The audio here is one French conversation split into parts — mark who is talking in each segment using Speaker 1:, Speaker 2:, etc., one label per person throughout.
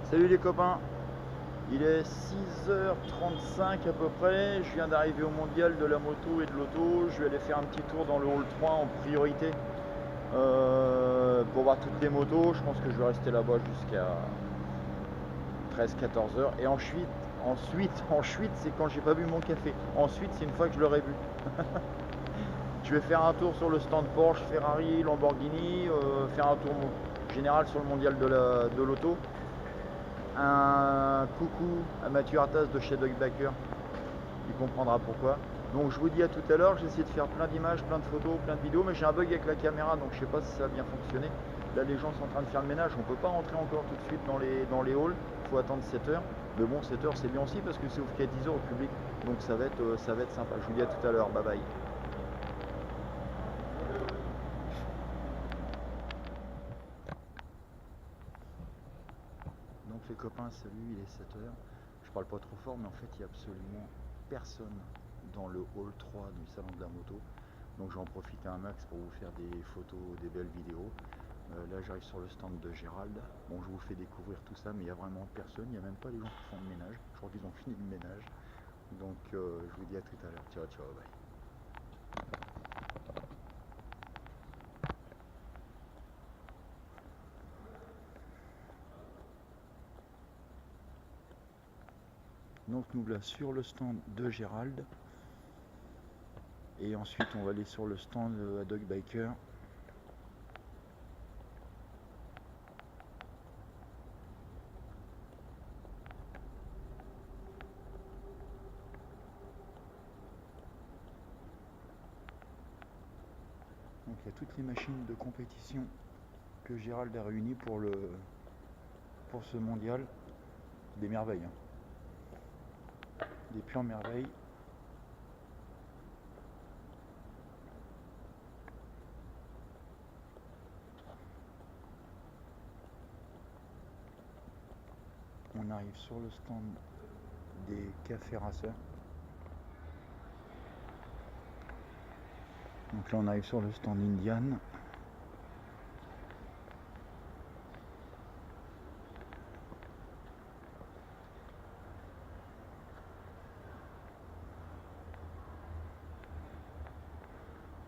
Speaker 1: Salut les copains, il est 6h35 à peu près, je viens d'arriver au mondial de la moto et de l'auto, je vais aller faire un petit tour dans le hall 3 en priorité pour voir toutes les motos, je pense que je vais rester là-bas jusqu'à 13-14 heures et ensuite c'est quand j'ai pas bu mon café, ensuite c'est une fois que je l'aurai bu. Je vais faire un tour sur le stand Porsche, Ferrari, Lamborghini, faire un tour général sur le mondial de l'auto. Un coucou à Mathieu Artas de chez Dogbacker, il comprendra pourquoi. Donc je vous dis à tout à l'heure, j'ai essayé de faire plein d'images, plein de photos, plein de vidéos, mais j'ai un bug avec la caméra, donc je sais pas si ça va bien fonctionner. Là les gens sont en train de faire le ménage, on peut pas rentrer encore tout de suite dans les halls, il faut attendre 7 heures. Mais bon, 7 heures c'est bien aussi parce que c'est ouvert qu'à 10 heures au public, donc ça va être sympa. Je vous dis à tout à l'heure, bye bye. Donc les copains, salut, il est 7 heures. Je parle pas trop fort, mais en fait il n'y a absolument personne dans le hall 3 du salon de la moto. Donc j'en profite un max pour vous faire des photos, des belles vidéos. Là j'arrive sur le stand de Gérald. Bon, je vous fais découvrir tout ça, mais il n'y a vraiment personne. Il n'y a même pas les gens qui font le ménage. Je crois qu'ils ont fini le ménage. Donc je vous dis à tout à l'heure. Ciao, ciao, bye. Donc nous là sur le stand de Gérald. Et ensuite on va aller sur le stand à Dogbacker. Donc il y a toutes les machines de compétition que Gérald a réunies pour ce mondial. Des merveilles, hein. Des plans merveilles. On arrive sur le stand des cafés rasseurs. Donc là on arrive sur le stand Indian.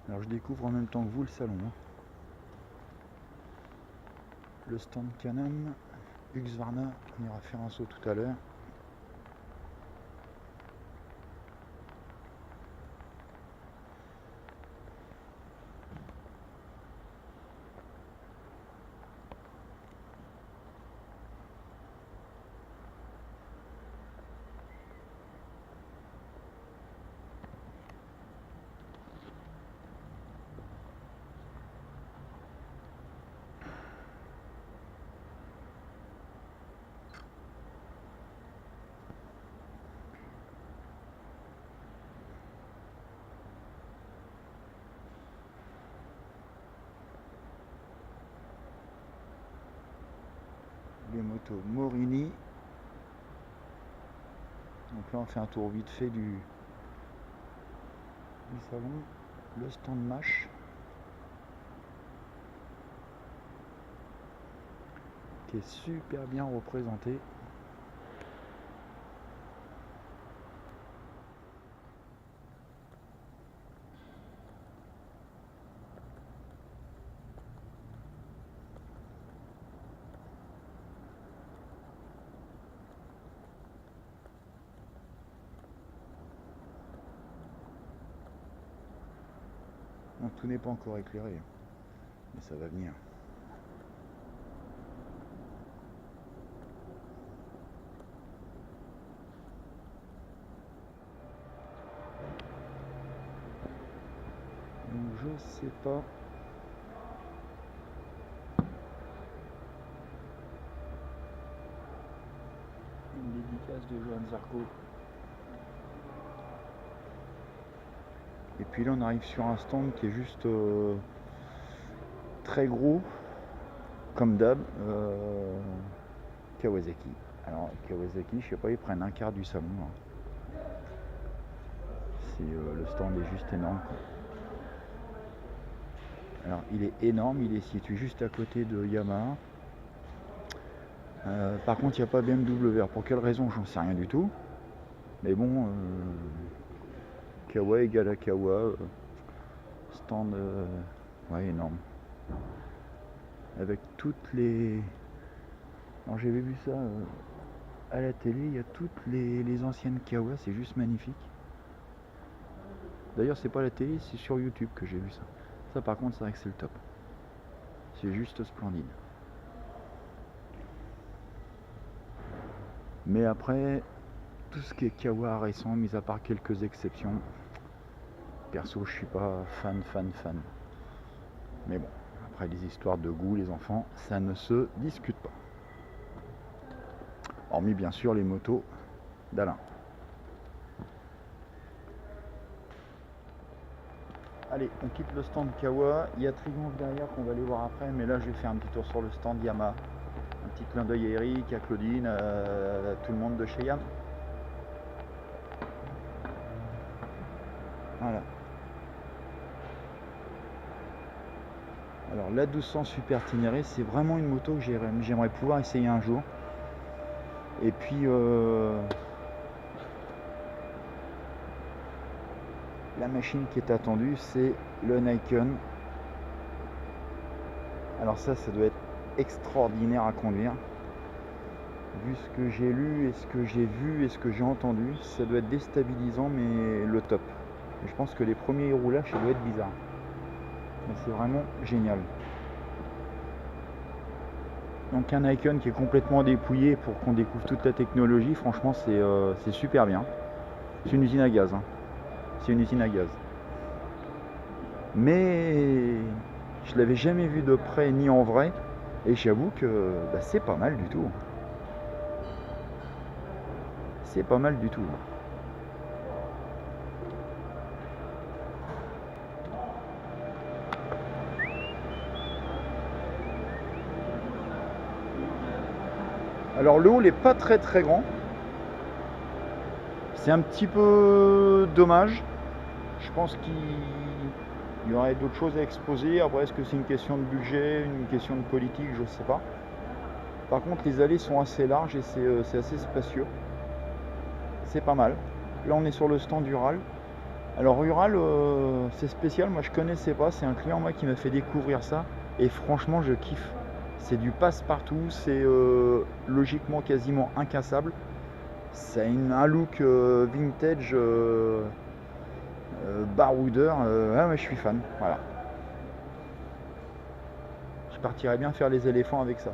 Speaker 1: Alors je découvre en même temps que vous le salon, hein. Le stand Canon, Husqvarna, on ira faire un saut tout à l'heure. Les motos Morini. Donc là on fait un tour vite fait du salon. Le stand Mash, qui est super bien représenté. Donc tout n'est pas encore éclairé, mais ça va venir. Donc je sais pas. Une dédicace de Johan Zarco. Et puis là on arrive sur un stand qui est juste très gros, comme d'hab, Kawasaki. Alors Kawasaki, je sais pas, ils prennent un quart du salon, hein. Le stand est juste énorme, quoi. Alors il est énorme, il est situé juste à côté de Yamaha. Par contre, il n'y a pas BMW. Alors, pour quelle raison, j'en sais rien du tout. Mais bon, Kawa égale à Kawa. Stand ouais, énorme. Avec toutes les... Alors j'avais vu ça à la télé, il y a toutes les anciennes Kawa, c'est juste magnifique. D'ailleurs c'est pas la télé, c'est sur YouTube que j'ai vu ça. Ça par contre c'est vrai que c'est le top. C'est juste splendide. Mais après, tout ce qui est Kawa récent, mis à part quelques exceptions, perso je suis pas fan. Mais bon, après les histoires de goût, les enfants, ça ne se discute pas. Hormis bien sûr les motos d'Alain. Allez, on quitte le stand Kawa. Il y a Triumph derrière qu'on va aller voir après, mais là je vais faire un petit tour sur le stand Yamaha. Un petit clin d'œil à Eric, à Claudine, à tout le monde de chez Yam. Voilà. Alors la 1200 Super Ténéré, c'est vraiment une moto que j'aimerais pouvoir essayer un jour. Et puis la machine qui est attendue, c'est le Nikon. Alors ça doit être extraordinaire à conduire. Vu ce que j'ai lu et ce que j'ai vu et ce que j'ai entendu, ça doit être déstabilisant, mais le top. Et je pense que les premiers roulages, ça doit être bizarre. Mais c'est vraiment génial. Donc un Nikon qui est complètement dépouillé pour qu'on découvre toute la technologie, franchement c'est super bien. C'est une usine à gaz. Hein. C'est une usine à gaz. Mais je l'avais jamais vu de près ni en vrai. Et j'avoue que c'est pas mal du tout. C'est pas mal du tout. Alors le hall n'est pas très grand. C'est un petit peu dommage. Je pense qu'il y aurait d'autres choses à exposer. Après, est-ce que c'est une question de budget, une question de politique, je ne sais pas. Par contre, les allées sont assez larges et c'est assez spacieux. C'est pas mal. Là, on est sur le stand Ural. Alors Ural, c'est spécial. Moi, je connaissais pas. C'est un client moi qui m'a fait découvrir ça. Et franchement, je kiffe. C'est du passe-partout. C'est logiquement quasiment incassable. Ça a un look vintage. Baroudeur, ouais, je suis fan, voilà. Je partirais bien faire les éléphants avec ça.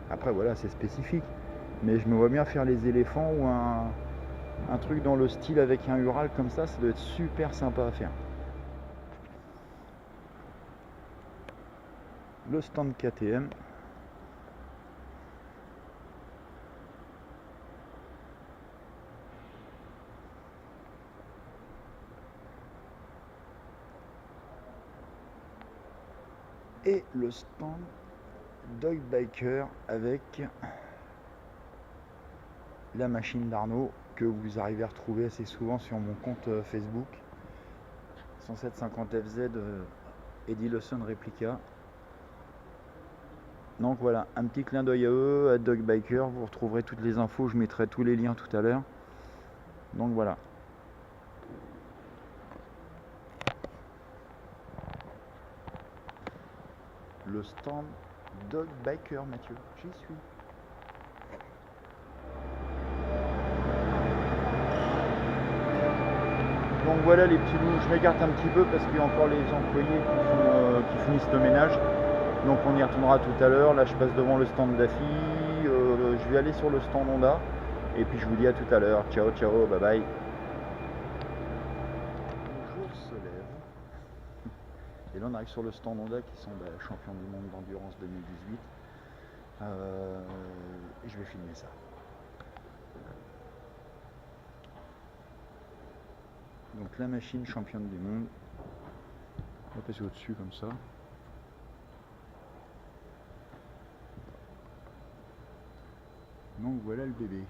Speaker 1: Après voilà, c'est spécifique, mais je me vois bien faire les éléphants ou un truc dans le style avec un Ural comme ça doit être super sympa à faire. Le stand KTM. Et le stand Dog Biker avec la machine d'Arnaud que vous arrivez à retrouver assez souvent sur mon compte Facebook 10750FZ Eddie Lawson Replica. Donc voilà, un petit clin d'œil à eux, à Dog Biker, vous retrouverez toutes les infos, je mettrai tous les liens tout à l'heure. Donc voilà. Le stand Dog Biker, Mathieu, j'y suis. Donc voilà les petits loups, je m'écarte un petit peu parce qu'il y a encore les employés qui finissent le ménage. Donc on y retournera tout à l'heure. Là je passe devant le stand d'Afi, je vais aller sur le stand Honda. Et puis je vous dis à tout à l'heure. Ciao, ciao, bye bye. Le jour se lève. Et là on arrive sur le stand Honda qui sont champions du monde d'endurance 2018. Et je vais filmer ça. Donc la machine championne du monde. On va passer au-dessus comme ça. Donc voilà le bébé.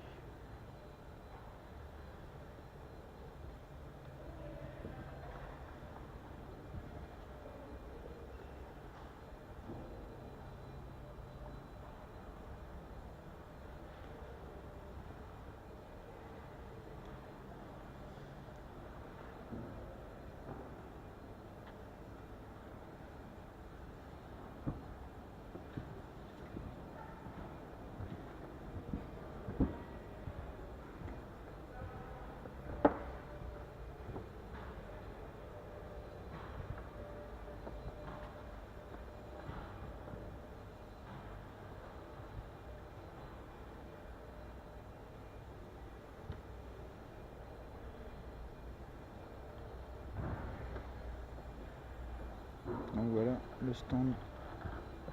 Speaker 1: le stand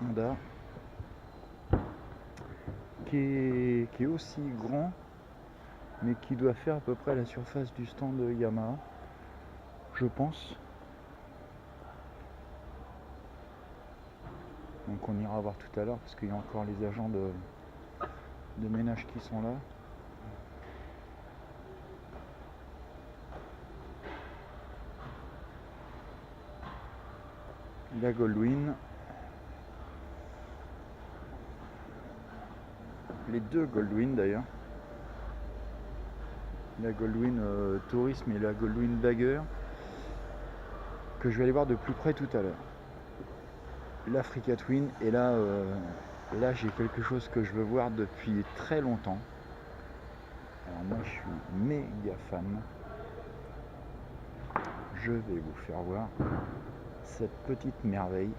Speaker 1: Honda qui est aussi grand mais qui doit faire à peu près la surface du stand Yamaha, je pense. Donc on ira voir tout à l'heure parce qu'il y a encore les agents de ménage qui sont là. La Goldwyn, les deux Goldwyn d'ailleurs, la Goldwyn Tourisme et la Goldwyn Bagger, que je vais aller voir de plus près tout à l'heure. L'Africa Twin, et là j'ai quelque chose que je veux voir depuis très longtemps. Alors moi je suis méga fan. Je vais vous faire voir cette petite merveille.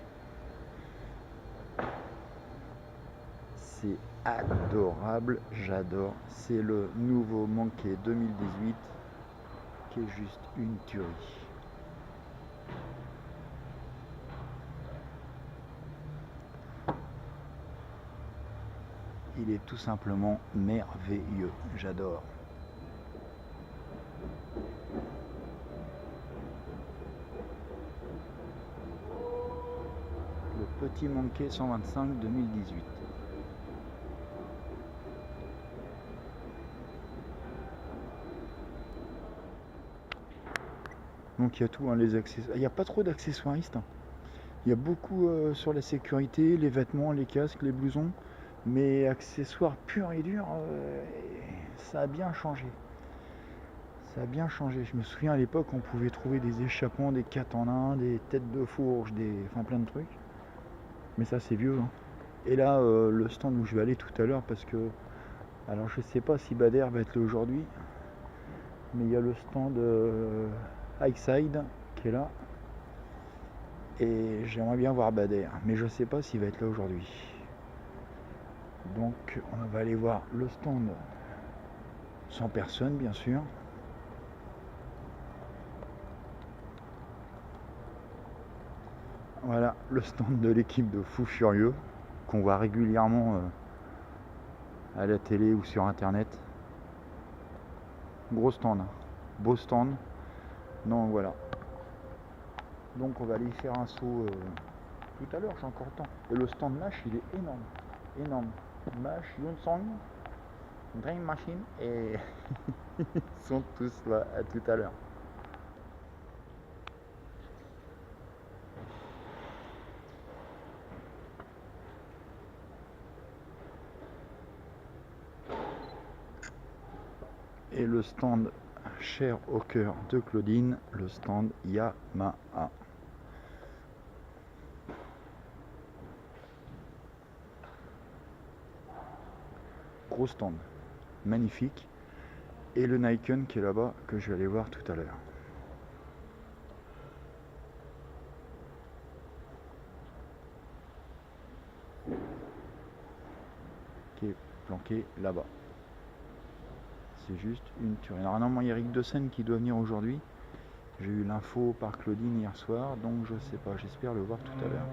Speaker 1: C'est adorable, j'adore. C'est le nouveau Monkey 2018 qui est juste une tuerie. Il est tout simplement merveilleux, j'adore. Le petit Monkey 125 2018. Donc il y a tout, hein, les accessoires. Il n'y a pas trop d'accessoiristes. Hein. Il y a beaucoup sur la sécurité, les vêtements, les casques, les blousons. Mais accessoires purs et durs, ça a bien changé. Ça a bien changé. Je me souviens à l'époque, on pouvait trouver des échappements, des 4 en 1, des têtes de fourche, enfin plein de trucs. Mais ça c'est vieux. Hein. Et là, le stand où je vais aller tout à l'heure, parce que, alors je sais pas si Bader va être là aujourd'hui, mais il y a le stand Highside qui est là. Et j'aimerais bien voir Bader, mais je sais pas s'il va être là aujourd'hui. Donc on va aller voir le stand sans personne bien sûr. Voilà le stand de l'équipe de Fou Furieux qu'on voit régulièrement à la télé ou sur internet. Gros stand, beau stand. Donc voilà. Donc on va aller y faire un saut tout à l'heure, j'ai encore le temps. Et le stand Mash il est énorme. Énorme. Mash, Yunsong, Dream Machine et ils sont tous là, à tout à l'heure. Et le stand cher au cœur de Claudine, le stand Yamaha. Gros stand, magnifique. Et le Nikon qui est là-bas, que je vais aller voir tout à l'heure. Qui est planqué là-bas. C'est juste une tuerie. Normalement, il y a Eric Dessen qui doit venir aujourd'hui. J'ai eu l'info par Claudine hier soir, donc je sais pas, j'espère le voir tout à l'heure.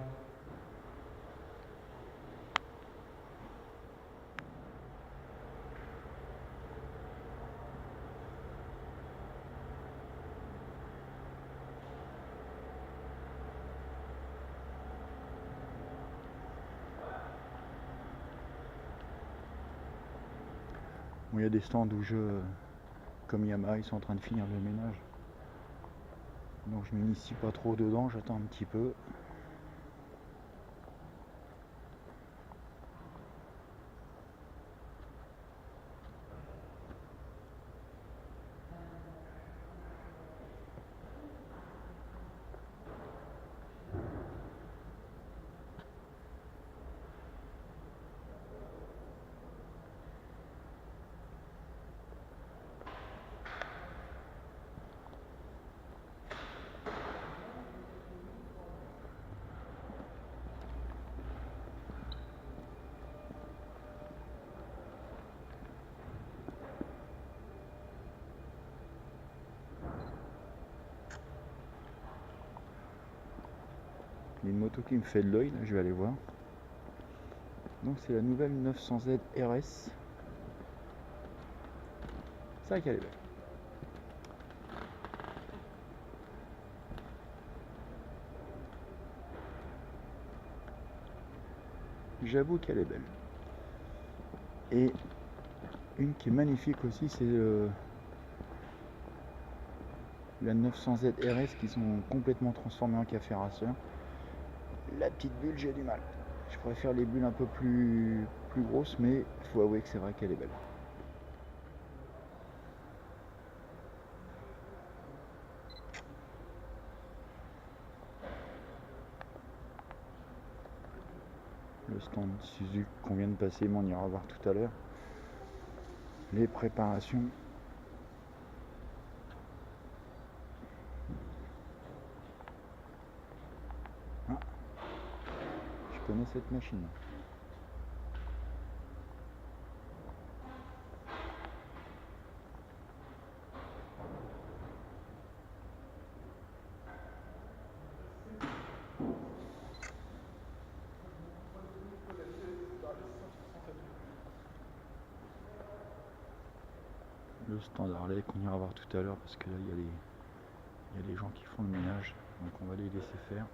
Speaker 1: Bon, il y a des stands où comme Yamaha, ils sont en train de finir le ménage. Donc je m'initie pas trop dedans, j'attends un petit peu. Il y a une moto qui me fait de l'œil, là je vais aller voir. Donc c'est la nouvelle 900Z RS. C'est vrai qu'elle est belle. J'avoue qu'elle est belle. Et une qui est magnifique aussi, c'est la 900Z RS qui sont complètement transformées en café racer. La petite bulle, j'ai du mal. Je préfère les bulles un peu plus grosses, mais il faut avouer que c'est vrai qu'elle est belle. Le stand Suzuki qu'on vient de passer, mais on ira voir tout à l'heure. Les préparations. Ah, je connais cette machine. Le stand Harley qu'on ira voir tout à l'heure parce que là il y a les gens qui font le ménage, donc on va les laisser faire.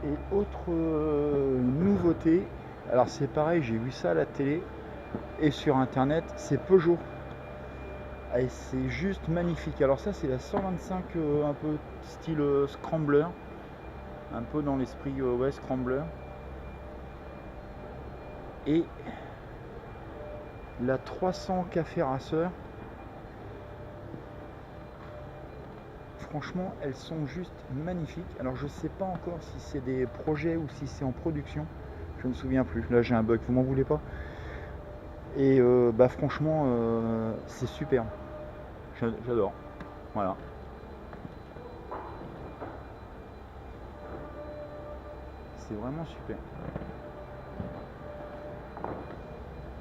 Speaker 1: Et autre nouveauté, alors c'est pareil, j'ai vu ça à la télé et sur internet, c'est Peugeot. Et c'est juste magnifique. Alors ça c'est la 125 un peu style Scrambler, un peu dans l'esprit ouais, Scrambler. Et la 300 Café Racer. Franchement, elles sont juste magnifiques. Alors je sais pas encore si c'est des projets ou si c'est en production. Je ne me souviens plus. Là j'ai un bug, vous m'en voulez pas. Et bah franchement, c'est super. J'adore. Voilà. C'est vraiment super.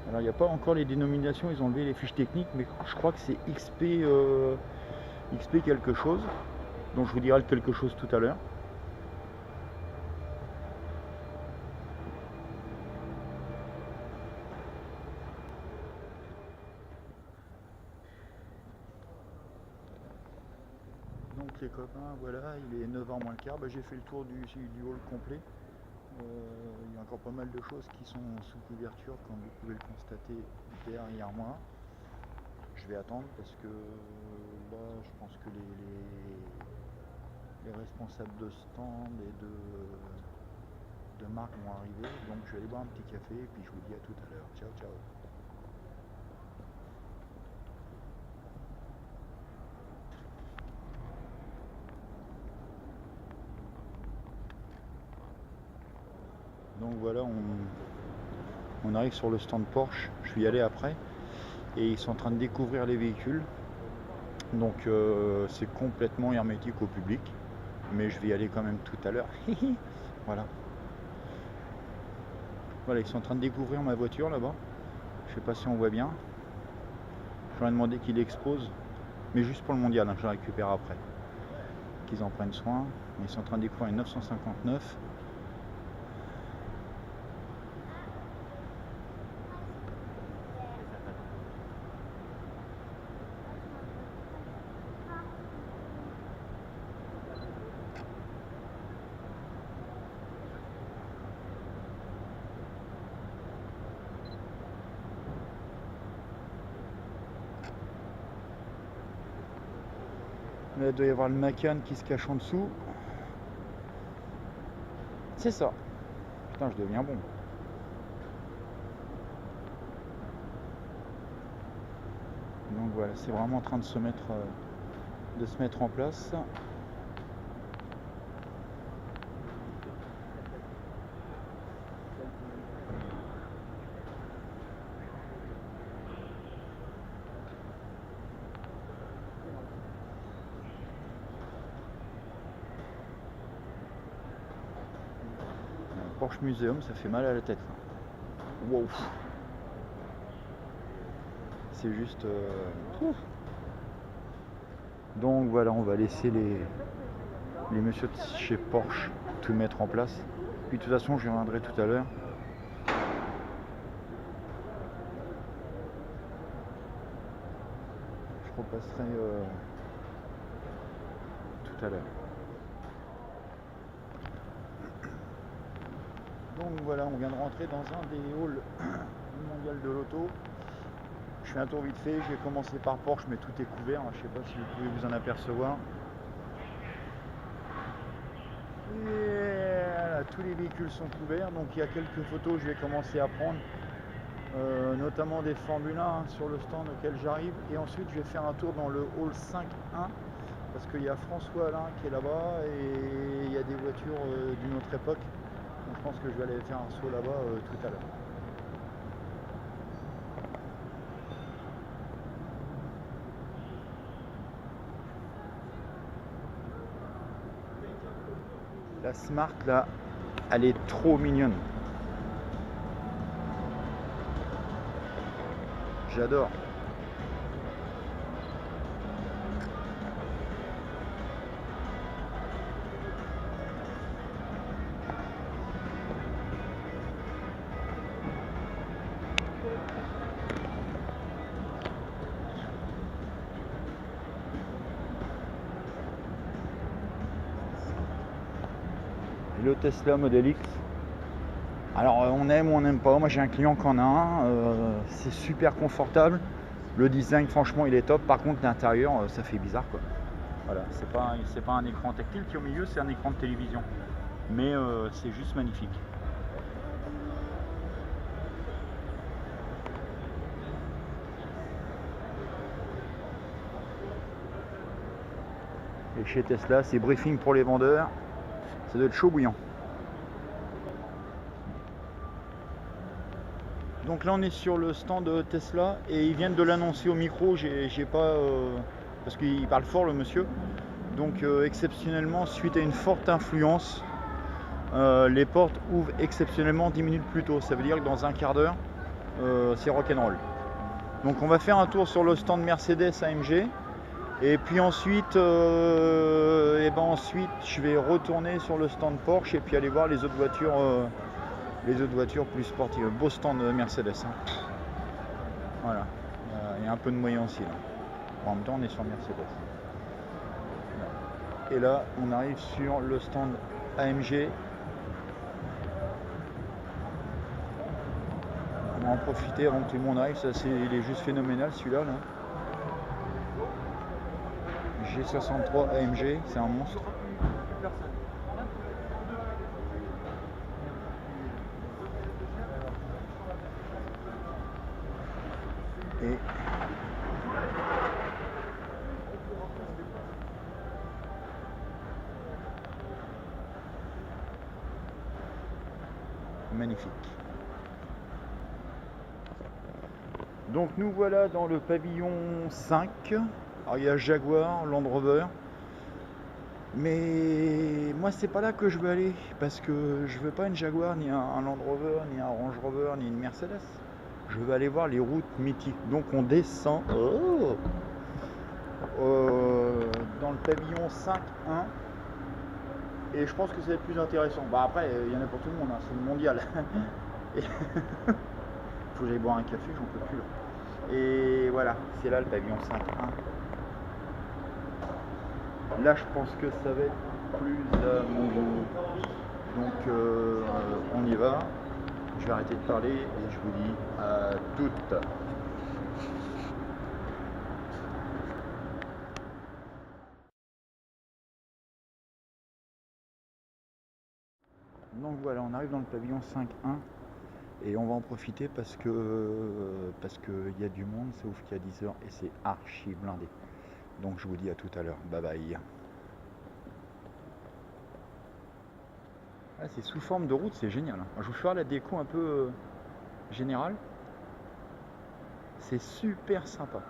Speaker 1: Alors il n'y a pas encore les dénominations, ils ont enlevé les fiches techniques, mais je crois que c'est XP quelque chose. Donc je vous dirai le quelque chose tout à l'heure. Donc les copains, voilà, il est 9h moins le quart, bah, j'ai fait le tour du hall complet. Il y a encore pas mal de choses qui sont sous couverture, comme vous pouvez le constater derrière moi. Je vais attendre parce que là je pense que les responsables de stand et de marque vont arriver. Donc je vais aller boire un petit café et puis je vous dis à tout à l'heure. Ciao ciao. Donc voilà, on arrive sur le stand Porsche, je vais y aller après. Et ils sont en train de découvrir les véhicules. Donc c'est complètement hermétique au public. Mais je vais y aller quand même tout à l'heure. Voilà. Voilà, ils sont en train de découvrir ma voiture là-bas. Je sais pas si on voit bien. Je leur ai demandé qu'ils l'exposent. Mais juste pour le mondial, hein, je la récupère après. Qu'ils en prennent soin. Ils sont en train de découvrir une 959. Là, il doit y avoir le Macan qui se cache en dessous. C'est ça. Putain, je deviens bon. Donc voilà, c'est vraiment en train de se mettre en place. Porsche Museum, ça fait mal à la tête. Wow. C'est juste... Donc voilà, on va laisser les messieurs de chez Porsche tout mettre en place. Puis de toute façon, je reviendrai tout à l'heure. Je repasserai tout à l'heure. Donc voilà, on vient de rentrer dans un des halls mondial de l'auto. Je fais un tour vite fait, j'ai commencé par Porsche mais tout est couvert, je ne sais pas si vous pouvez vous en apercevoir. Et voilà, tous les véhicules sont couverts, donc il y a quelques photos que je vais commencer à prendre, notamment des Formule 1 sur le stand auquel j'arrive. Et ensuite je vais faire un tour dans le hall 5.1 parce qu'il y a François Alain qui est là-bas et il y a des voitures d'une autre époque. Donc je pense que je vais aller faire un saut là-bas tout à l'heure. La Smart là, elle est trop mignonne. J'adore. Le Tesla Model X. Alors on aime ou on n'aime pas, moi j'ai un client qui en a un, c'est super confortable, le design franchement il est top, par contre l'intérieur ça fait bizarre quoi. Voilà, c'est pas un écran tactile qui est au milieu, c'est un écran de télévision, mais c'est juste magnifique. Et chez Tesla c'est briefing pour les vendeurs, ça doit être chaud bouillant. Donc là on est sur le stand de Tesla et ils viennent de l'annoncer au micro, j'ai pas parce qu'il parle fort le monsieur. Donc exceptionnellement, suite à une forte influence, les portes ouvrent exceptionnellement 10 minutes plus tôt. Ça veut dire que dans un quart d'heure, c'est rock'n'roll. Donc on va faire un tour sur le stand Mercedes AMG. Et puis ensuite, ensuite je vais retourner sur le stand Porsche et puis aller voir les autres voitures plus sportives. Beau stand Mercedes. Hein. Voilà. Il y a un peu de moyen aussi là. En même temps on est sur Mercedes. Et là on arrive sur le stand AMG. On va en profiter avant que tout le monde arrive. Il est juste phénoménal celui-là là. G63 AMG, c'est un monstre. Et magnifique. Donc nous voilà dans le pavillon 5. Alors il y a Jaguar, Land Rover. Mais moi c'est pas là que je veux aller parce que je veux pas une Jaguar, ni un Land Rover, ni un Range Rover, ni une Mercedes. Je veux aller voir les routes mythiques. Donc on descend dans le pavillon 5.1 et je pense que ça va être plus intéressant. Bah après il y en a pour tout le monde, hein, c'est le mondial. Faut que j'aille boire un café, j'en peux plus là. Et voilà, c'est là le pavillon 5.1. Là je pense que ça va être plus à mon goût. Donc on y va. Je vais arrêter de parler et je vous dis à toutes. Donc voilà, on arrive dans le pavillon 5.1 et on va en profiter parce que il y a du monde, sauf qu'il y a 10 heures et c'est archi blindé. Donc je vous dis à tout à l'heure. Bye bye. Ah, c'est sous forme de route, c'est génial. Hein. Je vous ferai la déco un peu générale. C'est super sympa.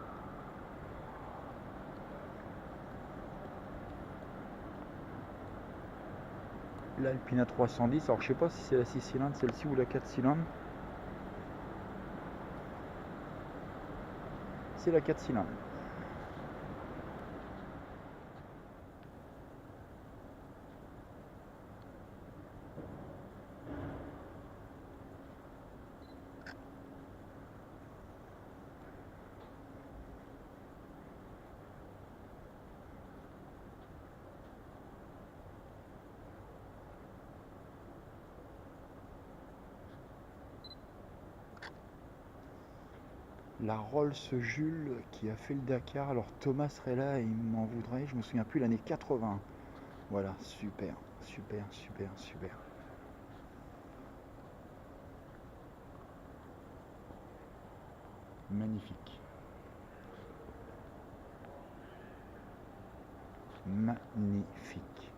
Speaker 1: l'Alpina 310. Alors je sais pas si c'est la 6 cylindres celle-ci ou la 4 cylindres. C'est la 4 cylindres. La Rolls Jules qui a fait le Dakar. Alors Thomas serait là et il m'en voudrait. Je me souviens plus, l'année 80. Voilà, super, super, super, super. Magnifique. Magnifique.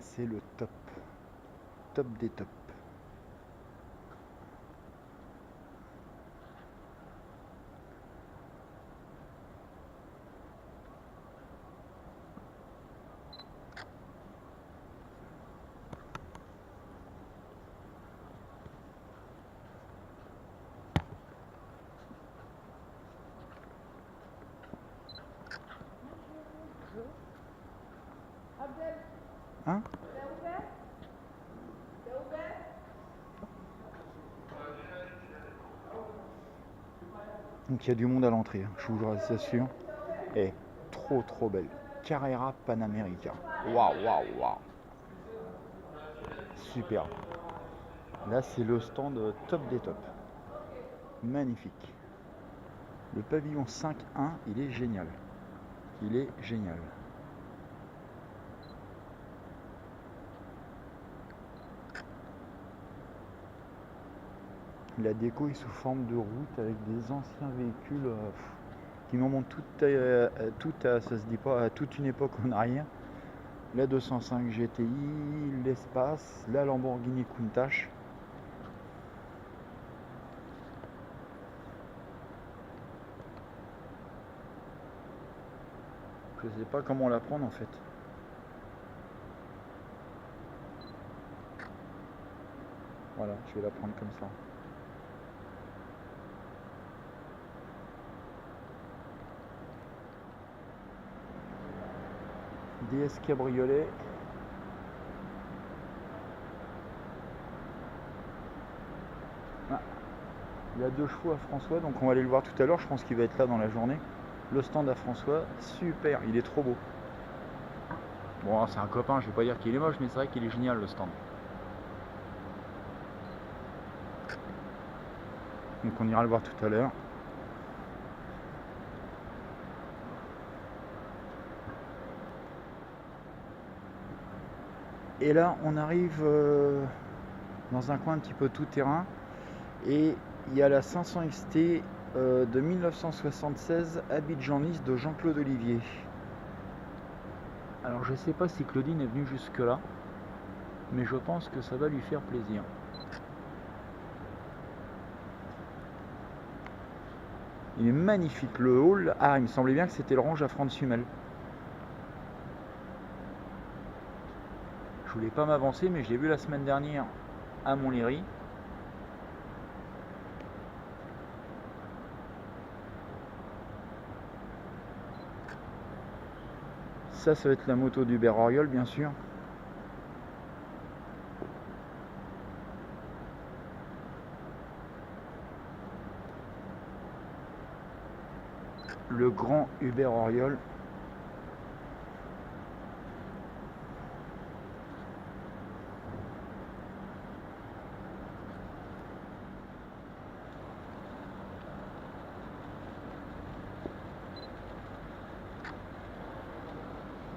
Speaker 1: C'est le top. Top des tops. Hein? Donc il y a du monde à l'entrée, je vous assure. Et trop belle. Carrera Panamérica. Waouh, waouh, waouh. Super. Là c'est le stand top des tops. Magnifique. Le pavillon 5.1, il est génial. Il est génial. La déco est sous forme de route avec des anciens véhicules qui m'en montrent ça se dit pas, à toute une époque en arrière. La 205 GTI, l'espace, la Lamborghini Countach. Je sais pas comment la prendre en fait. Voilà, je vais la prendre comme ça. DS Cabriolet. Ah, il y a 2 chevaux à François, donc on va aller le voir tout à l'heure. Je pense qu'il va être là dans la journée. Le stand à François, super, il est trop beau. Bon, c'est un copain, je vais pas dire qu'il est moche, mais c'est vrai qu'il est génial le stand. Donc on ira le voir tout à l'heure. Et là on arrive dans un coin un petit peu tout terrain. Et il y a la 500 XT de 1976 Abidjan-Nice de Jean-Claude Olivier. Alors je sais pas si Claudine est venue jusque là, mais je pense que ça va lui faire plaisir. Il est magnifique le hall. Ah, il me semblait bien que c'était l'orange à Franz Hummel. Je voulais pas m'avancer, mais je l'ai vu la semaine dernière à Montlhéry. Ça va être la moto d'Hubert Auriol, bien sûr. Le grand Hubert Auriol.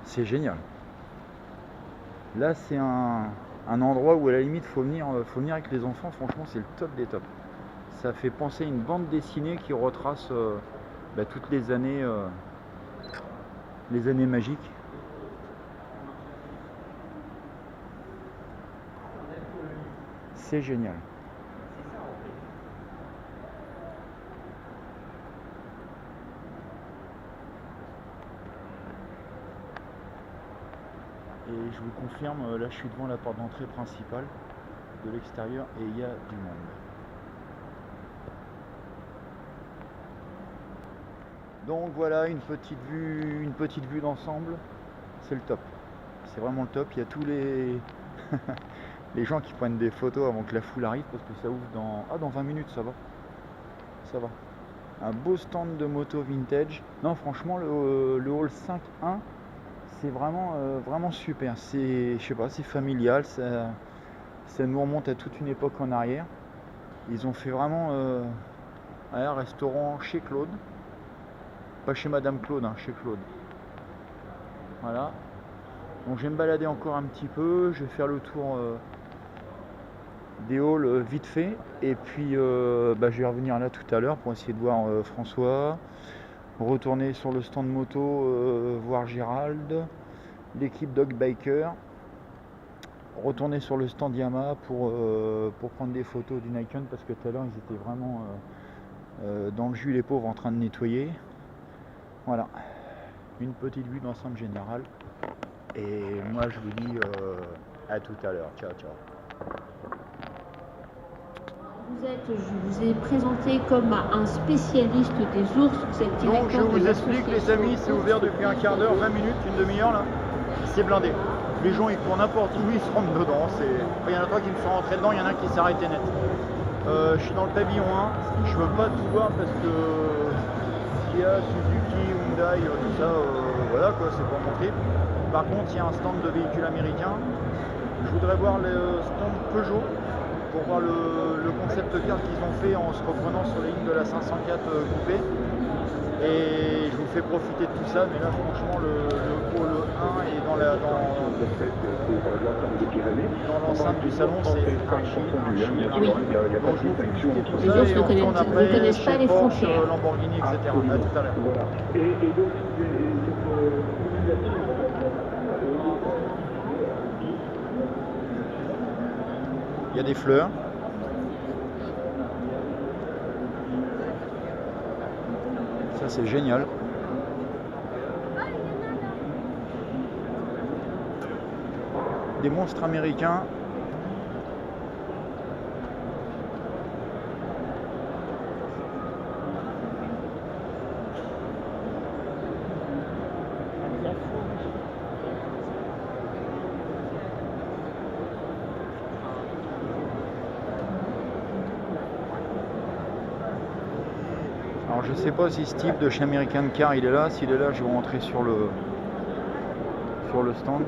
Speaker 1: C'est génial. Là, c'est un endroit où à la limite faut venir avec les enfants. Franchement, c'est le top des tops. Ça fait penser à une bande dessinée qui retrace toutes les années magiques. C'est génial. Et je vous confirme, là je suis devant la porte d'entrée principale de l'extérieur et il y a du monde. Donc voilà une petite vue d'ensemble, c'est le top. C'est vraiment le top. Il y a tous les les gens qui prennent des photos avant que la foule arrive parce que ça ouvre dans 20 minutes, ça va. Ça va. Un beau stand de moto vintage. Non, franchement, le hall 5.1, c'est vraiment super. C'est, je sais pas, c'est familial. Ça nous remonte à toute une époque en arrière. Ils ont fait vraiment un restaurant chez Claude. Pas chez Madame Claude, hein, chez Claude. Voilà. Donc je vais me balader encore un petit peu. Je vais faire le tour des halls vite fait. Et puis je vais revenir là tout à l'heure pour essayer de voir François. Retourner sur le stand moto, voir Gérald. L'équipe Dog Biker. Retourner sur le stand Yamaha pour prendre des photos du Nikon parce que tout à l'heure ils étaient vraiment dans le jus, les pauvres, en train de nettoyer. Voilà, une petite vue d'ensemble générale. Et moi je vous dis à tout à l'heure. Ciao, ciao.
Speaker 2: Je vous ai présenté comme un spécialiste des ours. Vous êtes directeur.
Speaker 1: Donc je vous explique les amis, c'est ouvert depuis un quart d'heure, 20 minutes, une demi-heure là. C'est blindé. Les gens ils courent n'importe où, ils se rentrent dedans. Il y en a trois qui me sont rentrés dedans, il y en a un qui s'est arrêté net. Je suis dans le pavillon 1, je veux pas tout voir parce que Kia, Suzuki, Hyundai, tout ça, voilà quoi, c'est pas mon trip. Par contre il y a un stand de véhicules américains. Je voudrais voir le stand Peugeot pour voir le concept car qu'ils ont fait en se reprenant sur les lignes de la 504 coupée. Et je vous fais profiter de tout ça, mais là franchement le hall 1 et dans l'enceinte du salon, c'est archi.
Speaker 2: Oui.
Speaker 1: Donc je vous fais profiter de tout
Speaker 2: Les
Speaker 1: ça
Speaker 2: ours
Speaker 1: et
Speaker 2: ne
Speaker 1: on tourne après
Speaker 2: connaissent pas
Speaker 1: chez
Speaker 2: les
Speaker 1: Porsche,
Speaker 2: frontières.
Speaker 1: Lamborghini, etc. À tout à l'heure. Il y a des fleurs. Ça c'est génial. Des monstres américains. Alors je sais pas si Steve de chez American Car il est là. S'il est là, je vais rentrer sur le stand.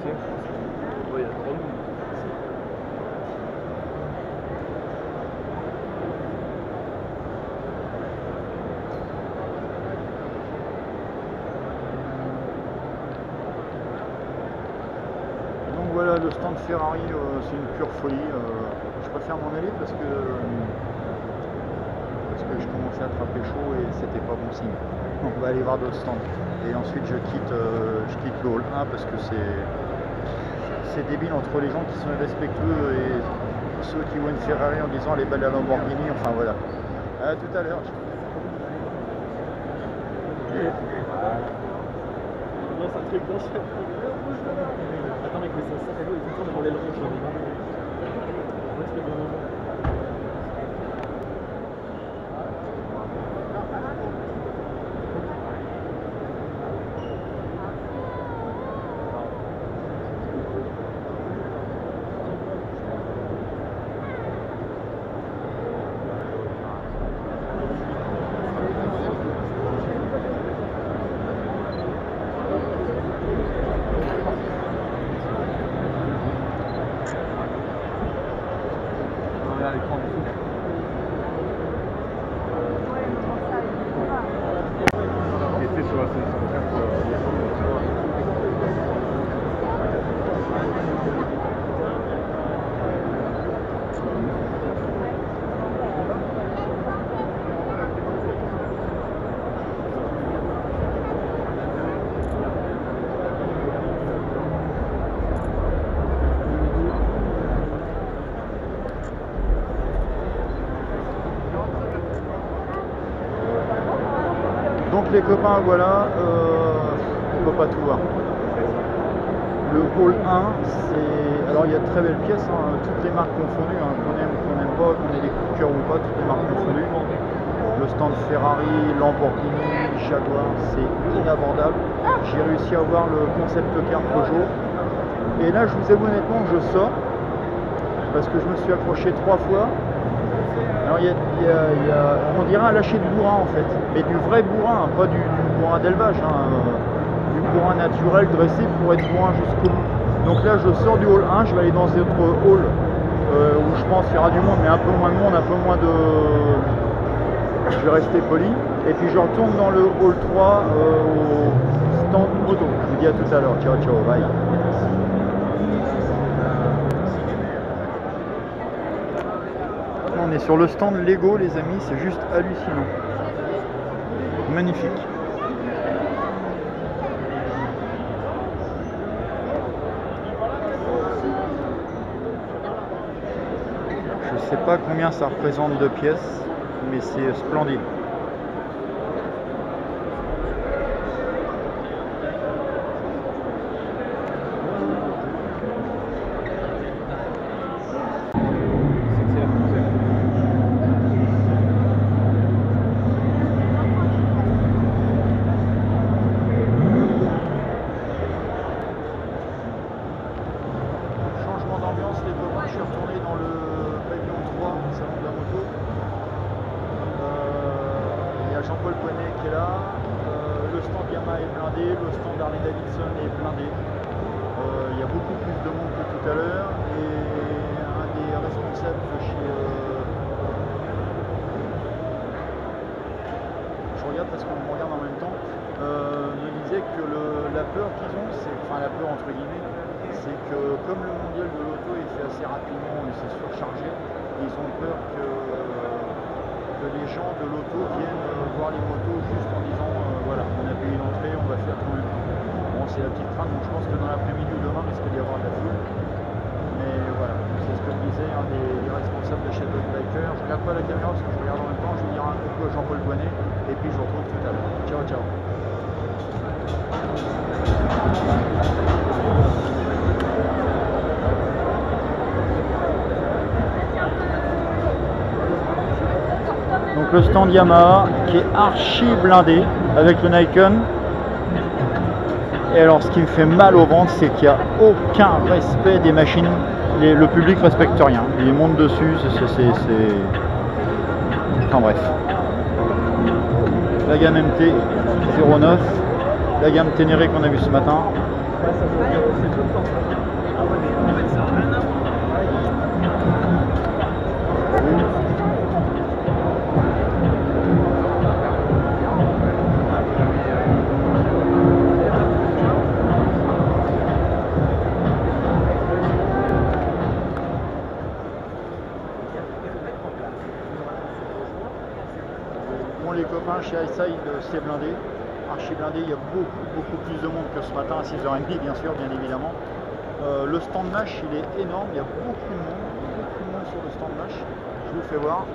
Speaker 3: sais. Ouais, il y a 3 mots.
Speaker 1: Donc voilà, le stand Ferrari, c'est une pure folie. Je préfère m'en aller parce que je commençais à attraper chaud et c'était pas bon signe. Donc on va aller voir d'autres stands. Et ensuite je quitte le hall 1 parce que c'est débile entre les gens qui sont irrespectueux et ceux qui voient une Ferrari en disant elle est belle la Lamborghini, enfin voilà. À tout à l'heure.
Speaker 3: Non, c'est un truc blanc. Attends, mec, mais ça fait l'eau et tout le temps devant l'aileron, je l'ai. Ouais, c'est le bon moment.
Speaker 1: Donc les copains, voilà, on peut pas tout voir. Le hall 1, c'est... Alors il y a de très belles pièces, hein, toutes les marques confondues, hein, qu'on aime pas, qu'on ait des coups de cœur ou pas, toutes les marques confondues. Le stand Ferrari, Lamborghini, Jaguar, c'est inabordable. J'ai réussi à voir le concept car Peugeot. Et là, je vous avoue honnêtement, je sors, parce que je me suis accroché 3 fois. Alors on dirait un lâcher de bourrin en fait, mais du vrai bourrin, pas du bourrin d'élevage, hein, du bourrin naturel dressé pour être bourrin jusqu'au bout. Donc là je sors du hall 1, je vais aller dans un autre hall où je pense qu'il y aura du monde, mais un peu moins de monde, un peu moins de... Je vais rester poli. Et puis je retourne dans le hall 3 au stand moto. Je vous dis à tout à l'heure, ciao ciao, bye. On est sur le stand Lego les amis, c'est juste hallucinant. Magnifique. Je sais pas combien ça représente de pièces, mais c'est splendide. Jean-Paul Poinet qui est là, le stand Yamaha est blindé, le stand Harley Davidson est blindé. Il y a beaucoup plus de monde que tout à l'heure et un des responsables de chez... je regarde parce qu'on me regarde en même temps, me disait que la peur qu'ils ont, enfin la peur entre guillemets, c'est que comme le mondial de l'auto est fait assez rapidement et c'est surchargé, ils ont peur que les gens de l'auto viennent voir les motos juste en disant voilà, on a payé l'entrée, on va faire quand même. Bon, c'est la petite crainte, donc je pense que dans l'après-midi ou demain, il risque d'y avoir de la foule. Mais voilà, c'est ce que me disait un des responsables de chez Dog Biker. Je regarde pas la caméra parce que je regarde en même temps, je vais dire un coucou à Jean-Paul Poinet et puis je vous retrouve tout à l'heure. Ciao, ciao. Donc le stand Yamaha qui est archi blindé avec le Nikon. Et alors ce qui me fait mal au ventre, c'est qu'il n'y a aucun respect des machines. Le public ne respecte rien. Il monte dessus, c'est... Enfin bref. La gamme MT 09, la gamme Ténéré qu'on a vu ce matin.
Speaker 3: Ouais, ça c'est tout le temps. Ah ouais, mais en fait, ça n'a rien à voir.
Speaker 1: Bon, les copains, chez iSide, c'est blindé. Archi blindé, il y a beaucoup plus de monde que ce matin à 6h30, bien sûr, bien évidemment. Le stand Nash, il est énorme, il y a beaucoup de monde sur le stand Nash. Je vous fais voir.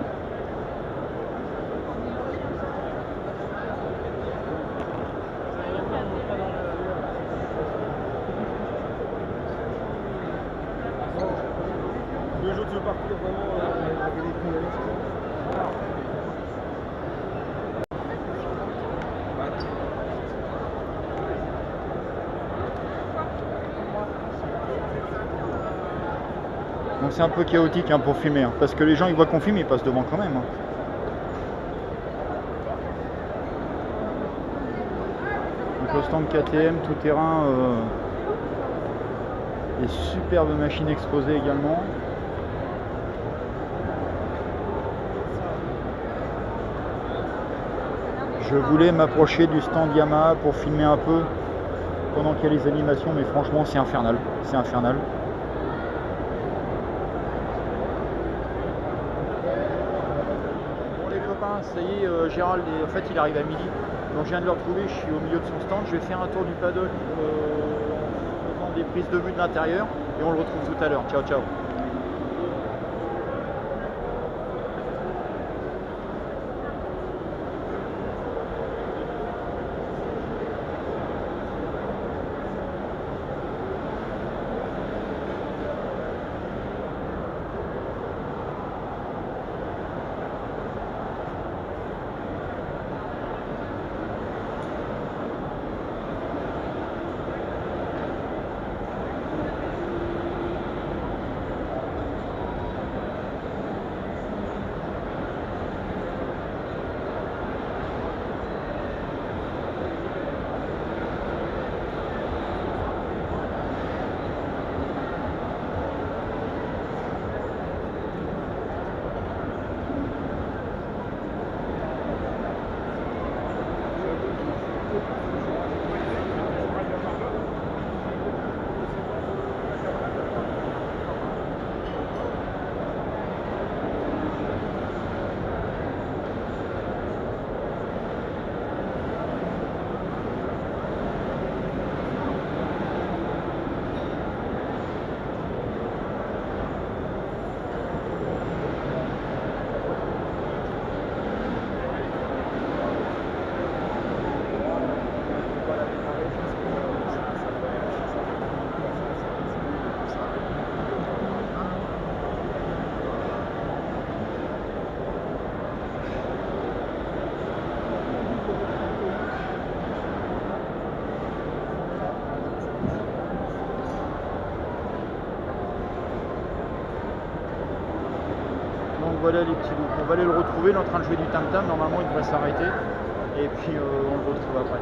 Speaker 3: Le jour où tu veux partir vraiment avec les finalistes.
Speaker 1: Donc c'est un peu chaotique hein, pour filmer, hein, parce que les gens ils voient qu'on filme, ils passent devant quand même. Hein. Donc le stand KTM tout terrain, des superbes machines exposées également. Je voulais m'approcher du stand Yamaha pour filmer un peu pendant qu'il y a les animations, mais franchement c'est infernal, c'est infernal. Ça y est, Gérald, en fait, il arrive à midi. Donc je viens de le retrouver, je suis au milieu de son stand. Je vais faire un tour du paddock en faisant des prises de vue de l'intérieur. Et on le retrouve tout à l'heure. Ciao, ciao. Voilà les petits loups. On va aller le retrouver, il est en train de jouer du tam-tam, normalement il devrait s'arrêter et puis on le retrouve après.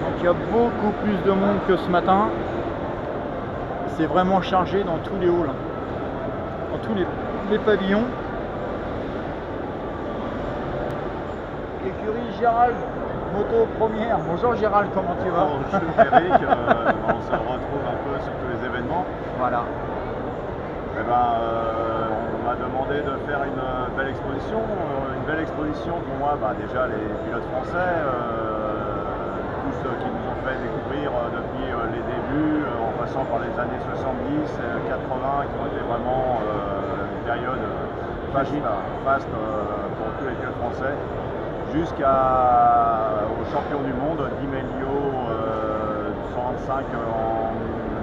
Speaker 1: Donc il y a beaucoup plus de monde que ce matin. C'est vraiment chargé dans tous les halls, dans tous les pavillons. Écurie Gérald, moto première. Bonjour Gérald, comment tu vas?
Speaker 4: Bonjour Eric, on se retrouve un peu sur tous les événements.
Speaker 1: Voilà.
Speaker 4: Eh ben, on m'a demandé de faire une belle exposition. Une belle exposition pour moi, déjà les pilotes français, tous ceux qui nous ont fait découvrir depuis les débuts, en passant par les années 70, 80, qui ont été vraiment une période faste pour tous les pilotes français, jusqu'au champion du monde, Di Meglio, 125 en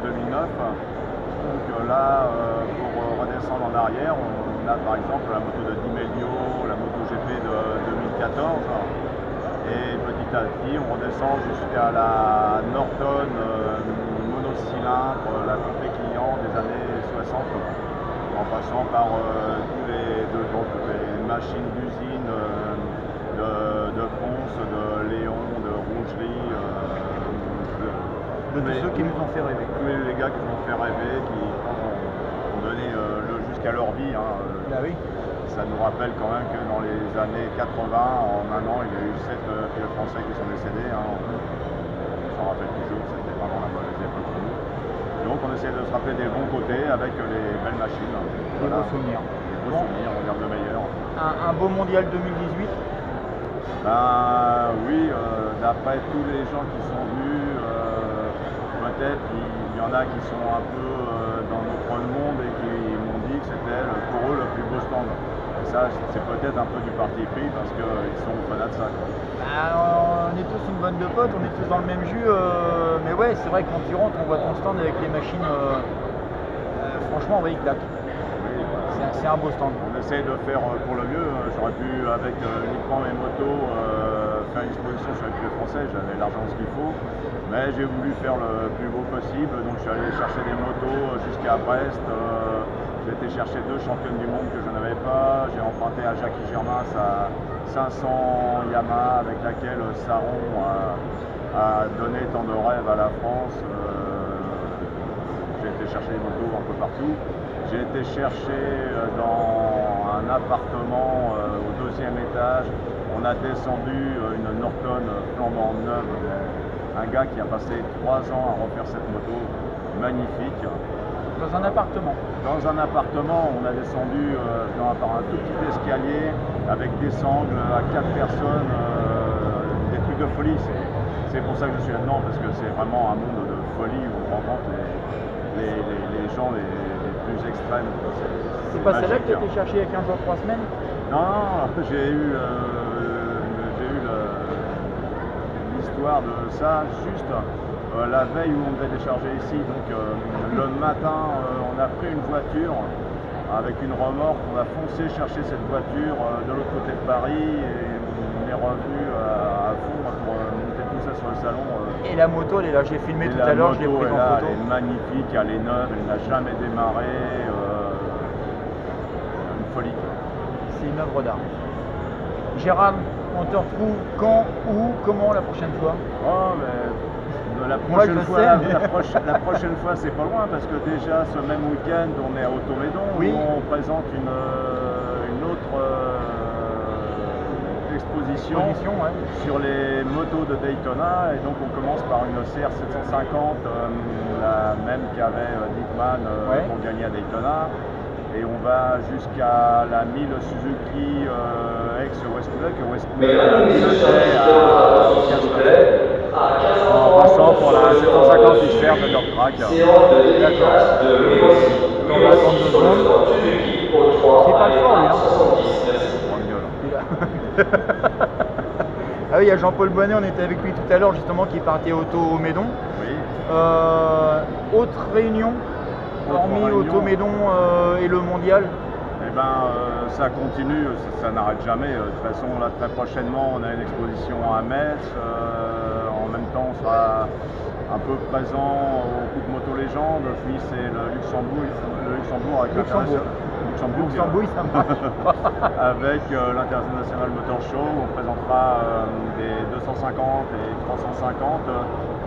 Speaker 4: 2009. Donc là, pour redescendre en arrière, on a par exemple la moto de Di Meglio, la moto GP de 2014. Et petit à petit, on redescend jusqu'à la Norton monocylindre, la Coupé client des années 60, en passant par toutes les machines d'usine de Ponce, de Léon, de Rougerie,
Speaker 5: De tous ceux qui nous ont fait rêver.
Speaker 4: tous les gars qui nous ont fait rêver, qui ont donné jusqu'à leur vie.
Speaker 5: Bah oui.
Speaker 4: Ça nous rappelle quand même que dans les années 80, en un an, il y a eu 7 pilotes français qui sont décédés. On s'en rappelle toujours, c'était vraiment la mauvaise époque pour nous. Donc on essaie de se rappeler des bons côtés avec les belles machines.
Speaker 5: Des beaux souvenirs.
Speaker 4: Des beaux souvenirs, on garde le meilleur.
Speaker 5: Un beau mondial 2018.
Speaker 4: Ben oui, d'après tous les gens qui sont venus, peut-être il y en a qui sont un peu dans notre monde et qui m'ont dit que c'était pour eux le plus beau stand. Et ça, c'est peut-être un peu du parti pris parce qu'ils sont fanats de ça.
Speaker 5: On est tous une bande de potes, on est tous dans le même jus. Mais ouais, c'est vrai que quand tu rentres, on voit ton stand avec les machines. Franchement, ouais, il claque.
Speaker 4: Oui, voilà.
Speaker 5: C'est un beau stand.
Speaker 4: On essaie de faire pour le mieux. J'aurais pu, avec uniquement mes motos, faire une exposition sur les pilotes français. J'avais l'argent ce qu'il faut. Mais j'ai voulu faire le plus beau possible. Donc je suis allé chercher des motos jusqu'à Brest. J'ai été chercher 2 championnes du monde que je n'avais pas. J'ai emprunté à Jackie Germain sa 500 Yamaha avec laquelle Saron a donné tant de rêves à la France. J'ai été chercher des motos un peu partout. J'ai été chercher dans un appartement au 2e étage. On a descendu une Norton flambant neuve. Un gars qui a passé 3 ans à refaire cette moto. Magnifique.
Speaker 5: Dans un appartement.
Speaker 4: Dans un appartement, on a descendu par un tout petit escalier avec des sangles à 4 personnes, des trucs de folie. C'est pour ça que je suis là-dedans, parce que c'est vraiment un monde de folie où on rencontre les gens les plus extrêmes.
Speaker 5: C'est pas celle-là que tu
Speaker 4: magique.
Speaker 5: étais chercher il y a 15 jours, 3 semaines?
Speaker 4: Non, j'ai eu l'histoire de ça juste la veille où on devait décharger ici. Donc le matin, on a pris une voiture avec une remorque, on a foncé chercher cette voiture de l'autre côté de Paris et on est revenu à fond pour monter tout ça sur le salon.
Speaker 5: Et la moto, elle est là, j'ai filmé tout à l'heure, je l'ai prise en photo.
Speaker 4: Elle est magnifique, elle est neuve, elle n'a jamais démarré. Une folie.
Speaker 5: C'est une œuvre d'art. Gérald, on te retrouve quand, où, comment la prochaine fois?
Speaker 4: Oh, mais la
Speaker 5: Moi,
Speaker 4: prochaine
Speaker 5: je
Speaker 4: fois,
Speaker 5: sais, mais-
Speaker 4: la prochaine fois, c'est pas loin parce que déjà ce même week-end, on est à Automédon
Speaker 5: Oui.
Speaker 4: où on présente une autre exposition
Speaker 5: Ouais.
Speaker 4: sur les motos de Daytona et donc on commence par une CR 750, la même qu'avait Dickman
Speaker 5: Ouais.
Speaker 4: pour gagner à Daytona. Et on va jusqu'à la 1000 Suzuki ex-Westpoulet, que Westpoulet a piloté à 15 en passant pour la 750 XR de Dirt Track.
Speaker 5: D'accord. On va attendre 2 secondes. C'est pas le fort, lui, hein?
Speaker 4: Grande gueule.
Speaker 5: Il a- Ah oui, il y a Jean-Paul Bonnet, on était avec lui tout à l'heure, justement, qui partait Automédon.
Speaker 4: Oui.
Speaker 5: Autre réunion, hormis
Speaker 4: réunion.
Speaker 5: Automédon et le mondial.
Speaker 4: Eh ben, ça continue, ça n'arrête jamais. De toute façon, là, très prochainement, on a une exposition à Metz. En même temps, on sera un peu présent au Coupe Moto Légende. Puis c'est le Luxembourg avec
Speaker 5: Luxembourg. Luxembourg, ça marche.
Speaker 4: avec l'International Motor Show. On présentera des 250 et 350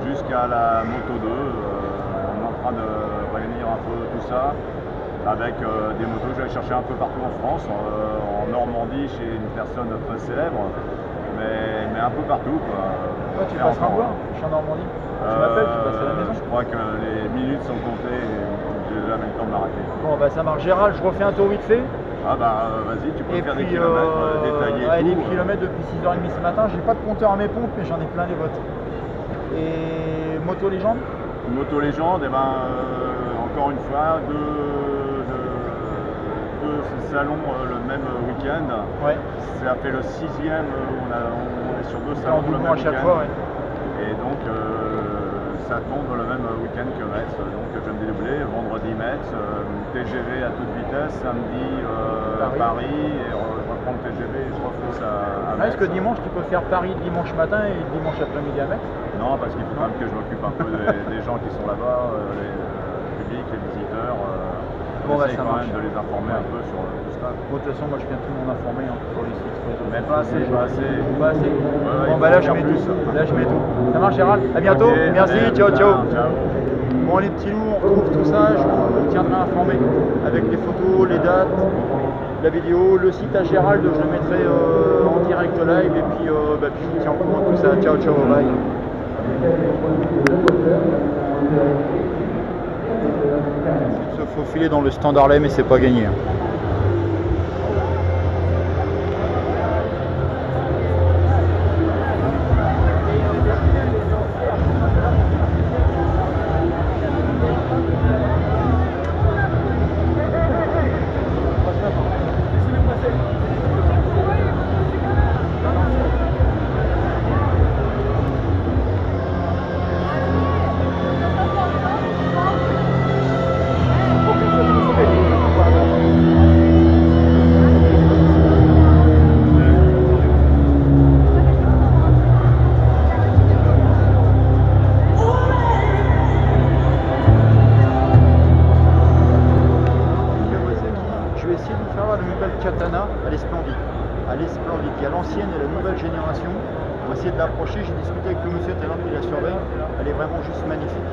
Speaker 4: jusqu'à la Moto 2. On est en train de réunir un peu tout ça avec des motos que j'allais chercher un peu partout en France, en Normandie chez une personne très célèbre, mais un peu partout.
Speaker 5: Toi, tu passeras me voir, je suis en Normandie. Tu m'appelles, tu passes à la maison.
Speaker 4: Je crois que les minutes sont comptées et j'ai jamais le temps de m'arrêter.
Speaker 5: Bon, bah ça marche. Gérald, je refais un tour vite fait.
Speaker 4: Ah bah vas-y, tu peux
Speaker 5: Et
Speaker 4: faire des
Speaker 5: puis,
Speaker 4: kilomètres détaillés.
Speaker 5: ouais,
Speaker 4: tout,
Speaker 5: des kilomètres depuis 6h30 ce matin. J'ai pas de compteur à mes pompes, mais j'en ai plein les bottes. Et Moto Légende?
Speaker 4: Moto Légende, et ben encore une fois, deux salons le même week-end.
Speaker 5: Ouais.
Speaker 4: Ça fait le 6e où on est sur 2
Speaker 5: En
Speaker 4: salons le
Speaker 5: doublement
Speaker 4: même
Speaker 5: à chaque
Speaker 4: week-end.
Speaker 5: fois, ouais.
Speaker 4: Et donc ça tombe le même week-end que Metz. Donc je vais me dédoubler. Vendredi Metz, TGV à toute vitesse, samedi Paris et je reprends prends le TGV et je refais ça à
Speaker 5: Est-ce
Speaker 4: Metz.
Speaker 5: que dimanche, tu peux faire Paris le dimanche matin et le dimanche après-midi à Metz?
Speaker 4: Non, parce qu'il faut quand même que je m'occupe un peu des gens qui sont là-bas, le public, les visiteurs.
Speaker 5: Bon, bah,
Speaker 4: J'essaie
Speaker 5: ça
Speaker 4: quand
Speaker 5: marche.
Speaker 4: même de les informer un peu sur tout ça.
Speaker 5: Bon, de toute façon, moi je tiens tout le monde informé sur les sites réseaux.
Speaker 4: Mais pas assez, pas assez.
Speaker 5: Pas assez.
Speaker 4: Ouais,
Speaker 5: Bon,
Speaker 4: il
Speaker 5: bah
Speaker 4: faut
Speaker 5: là je
Speaker 4: faire
Speaker 5: mets
Speaker 4: plus.
Speaker 5: tout. Là je mets tout. Ça marche, Gérald? À bientôt.
Speaker 4: Ok,
Speaker 5: Merci.
Speaker 4: allez, à
Speaker 5: Ciao,
Speaker 4: plus
Speaker 5: ciao.
Speaker 4: tard, ciao.
Speaker 5: Bon, les petits loups, on retrouve tout ça. Je vous tiendrai informé avec les photos, les dates, la vidéo, le site à Gérald. Je le mettrai en direct live et puis, puis je vous tiens au courant de tout ça. Ciao, ciao, bye. Il se faufiler dans le stand Harley, mais c'est pas gagné. Katana, elle est splendide. Elle est splendide. Il y a l'ancienne et la nouvelle génération. On va essayer de l'approcher. J'ai discuté avec le monsieur tout à l'heure qui la surveille. Elle est vraiment juste magnifique.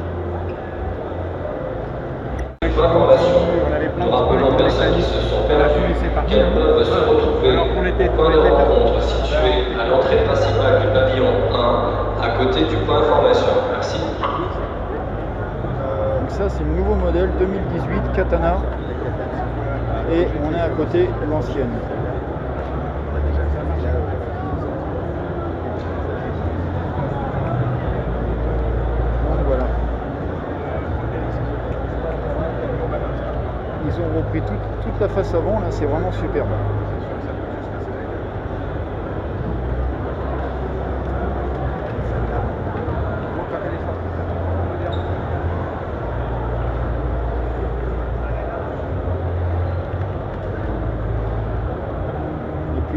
Speaker 6: On avait plein de personnes qui se sont perdues, qu'elles peuvent se retrouver au point de rencontre situé à l'entrée principale du pavillon 1, à côté du point information. Merci.
Speaker 5: Donc ça c'est le nouveau modèle 2018 Katana. Et on est à côté de l'ancienne. Donc voilà. Ils ont repris toute la face avant, là c'est vraiment superbe.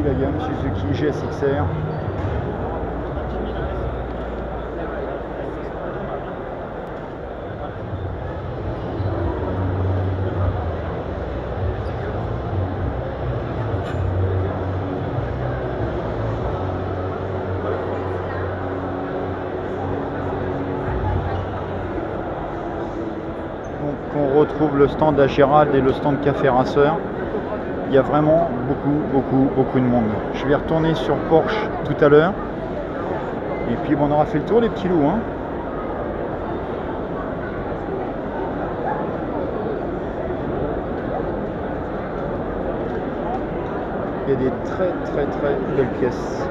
Speaker 5: La gamme Suzuki GSX-R. Donc on retrouve le stand à Gérald et le stand Café Racer. Il y a vraiment beaucoup de monde. Je vais retourner sur Porsche tout à l'heure. Et puis bon, on aura fait le tour les petits loups. Hein. Il y a des très belles pièces.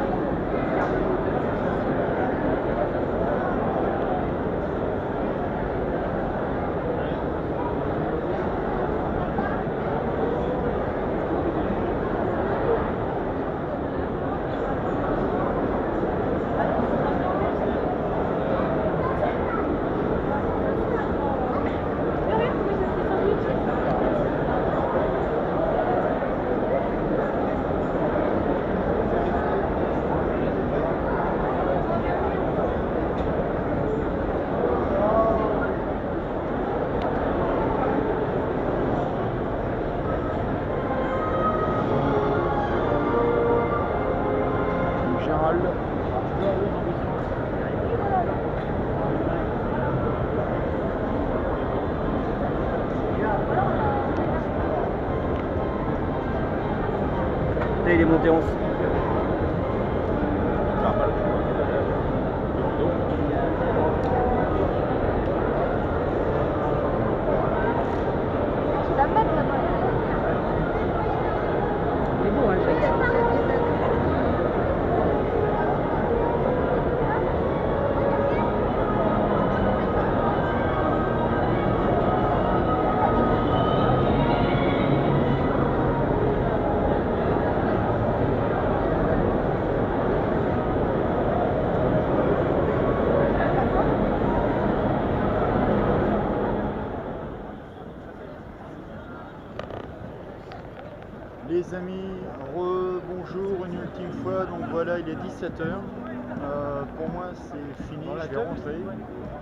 Speaker 3: Il est monté en
Speaker 5: Les amis, bonjour. bonjour une ultime fois. Donc voilà, il est 17h. Pour moi, c'est fini. Je vais rentrer.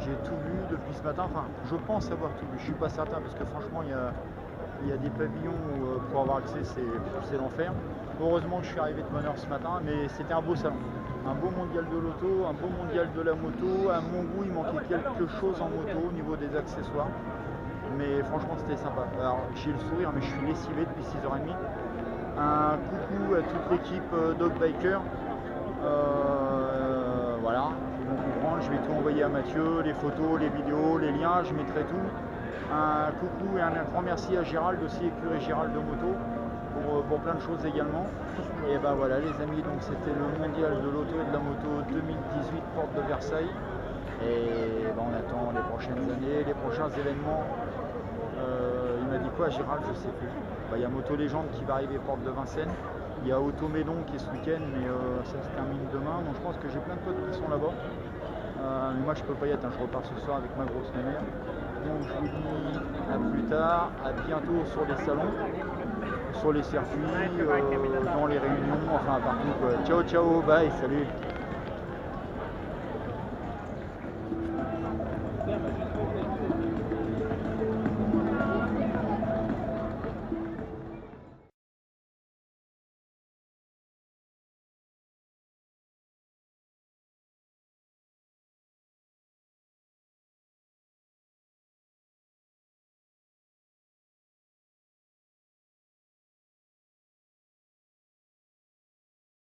Speaker 5: J'ai tout vu depuis ce matin. Enfin, je pense avoir tout vu. Je suis pas certain parce que franchement, il y a des pavillons où pour avoir accès, c'est l'enfer. Heureusement que je suis arrivé de bonne heure ce matin, mais c'était un beau salon. Un beau mondial de l'auto, un beau mondial de la moto. À mon goût, il manquait quelque chose en moto au niveau des accessoires. Mais franchement, c'était sympa. Alors, j'ai le sourire, mais je suis lessivé depuis 6h30. Un coucou à toute l'équipe Dog Biker. Voilà, ils vont comprendre. Je vais tout envoyer à Mathieu, les photos, les vidéos, les liens, je mettrai tout. Un coucou et un grand merci à Gérald aussi, écurie Gérald de moto, pour plein de choses également. Et ben voilà les amis, donc c'était le mondial de l'auto et de la moto 2018 porte de Versailles. Et ben on attend les prochaines années, les prochains événements. Il m'a dit quoi Gérald, je sais plus. Il y a Moto Légende qui va arriver porte de Vincennes. Il y a Automédon qui est ce week-end, mais ça se termine demain. Donc je pense que j'ai plein de potes qui sont là-bas. Moi je peux pas y être, je repars ce soir avec ma grosse mère. Donc je vous dis à plus tard, à bientôt sur les salons, sur les circuits, dans les réunions, enfin partout quoi. Ciao ciao, bye, salut.